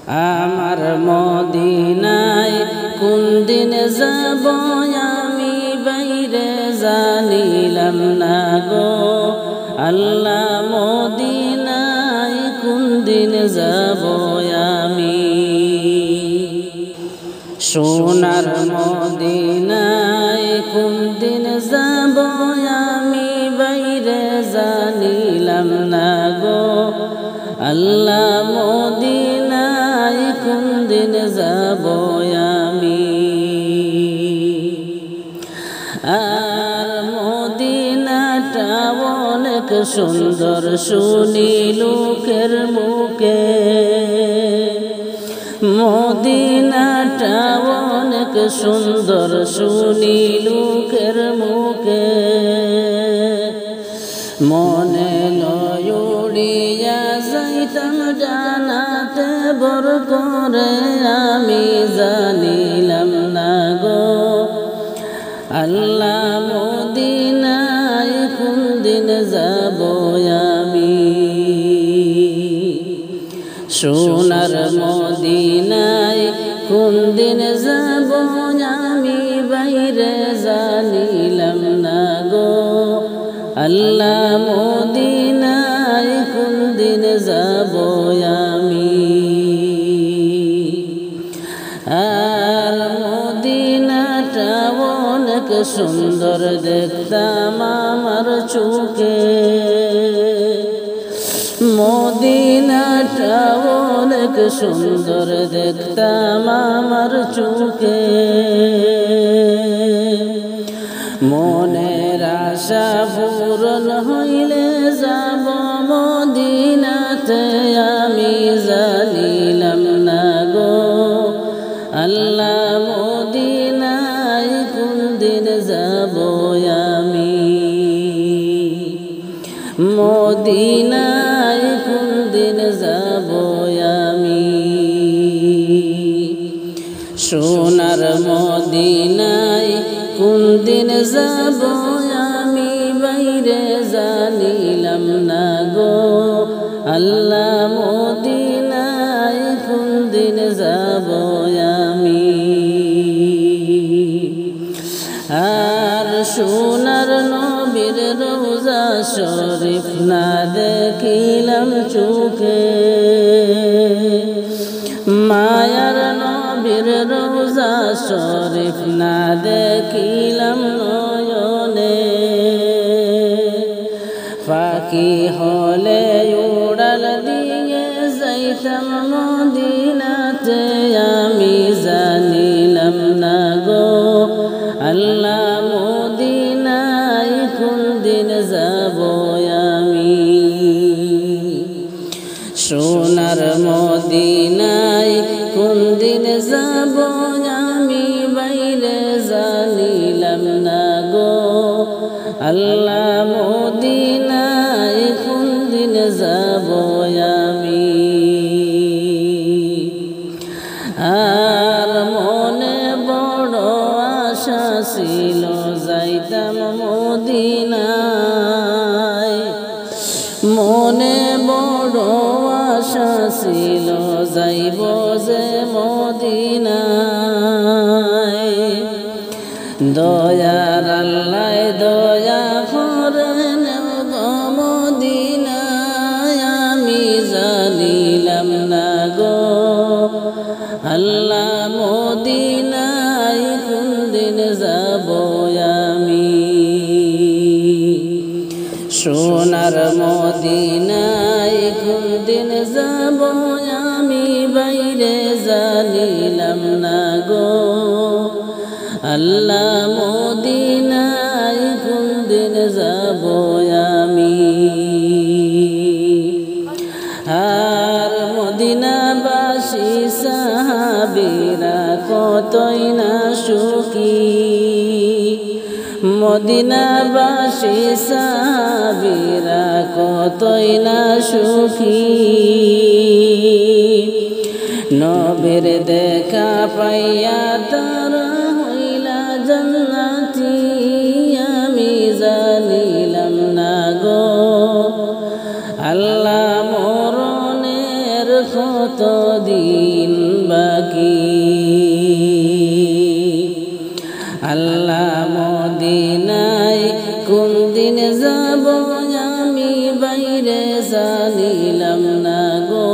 আমার মদিনায় কোন দিন যাব আমি বাইরে জানিলাম না গো আল্লাহ মদিনায় কোন দিন যাব আমি সোনার মদিনায় কোন দিন যাব আমি বাইরে জানিলাম না গো আল্লাহ মদিনায় কোন দিন যাব আমি আর মদিনাটা অনেক সুন্দর শুনি লোকের মুখে মদিনাটা অনেক সুন্দর শুনি লোকের মুখে মনে লয় উড়িয়া যাইতাম জানাতে বর করে আমি জানিলাম না গো আল্লাহ মদিনায় কোন দিন যাব আমি সোনার মদিনায় কোন দিন যাব আমি বাইরে জানিলাম না গো আল্লাহ মদিনায় কোন দিন যাব আমি আর মদিনাটা অনেক সুন্দর দেখতাম আমার চোখে মদিনাটা অনেক সুন্দর দেখতাম আমার চোখে মনের আশা পূরণ হইলে যাব মদিনাতে আমি জানিলাম না গো আল্লাহ মদিনায় কোন দিন যাব আমি মদিনায় কোন দিন যাব আমি সোনার মদিনায় কোন দিন যাব আমি বাইরে জানিলাম না গো আল্লাহ মদিনায় কোন দিন যাব আমি আর সোনার নবীর রওজা শরীফ না দেখিলাম চোখে মায়ার নবীর রওজা শরীফ না দেখিলাম নয়নে ফাঁকি হলে উড়াল দিয়ে যাইতাম মদিনাতে আমি জানিলাম না গো আল্লাহ মদিনায় কোন দিন যাব আমি সোনার মদিনায় কোন দিন যাব আমি বাইরে জানিলাম না গো আল্লাহ মদিনায় কোন দিন যাব আমি আর মনে বড় আশা ছিল যাইতাম মদিনায় মনে বড় আশা ছিল যাইব যে মদিনায় দয়ার আল্লাহ দয়া করেন গো মদিনায় আমি জানিলাম না গো আল্লাহ মদিনায় কোন দিন যাব আমি সোনার মদিনায় কোন দিন যাব আমি বাইরে জানিলাম না গো আল্লাহ মদিনায় কোন দিন যাব আমি আর মদিনাবাসী সাহাবীরা কতই না সুখী মদিনাবাসী সাহাবীরা কতই না সুখী নবীর দেখা পাইয়া তারা হইলা জান্নাতি আমি জানিলাম না গো আল্লাহ মরণের কত দিন বাকি। আল্লাহ মদিনায় কোন দিন যাব আমি বাইরে জানিলাম না গো।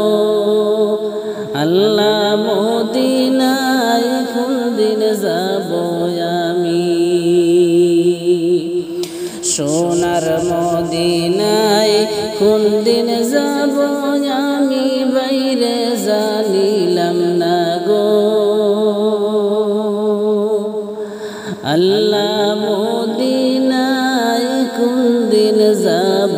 আল্লাহ মদিনায় কোন দিন যাব আমি। সোনার মদিনায় কোন দিন যাব আমি বাইরে জানিলাম না গো। আল্লাহ মদিনায় কোন দিন যাব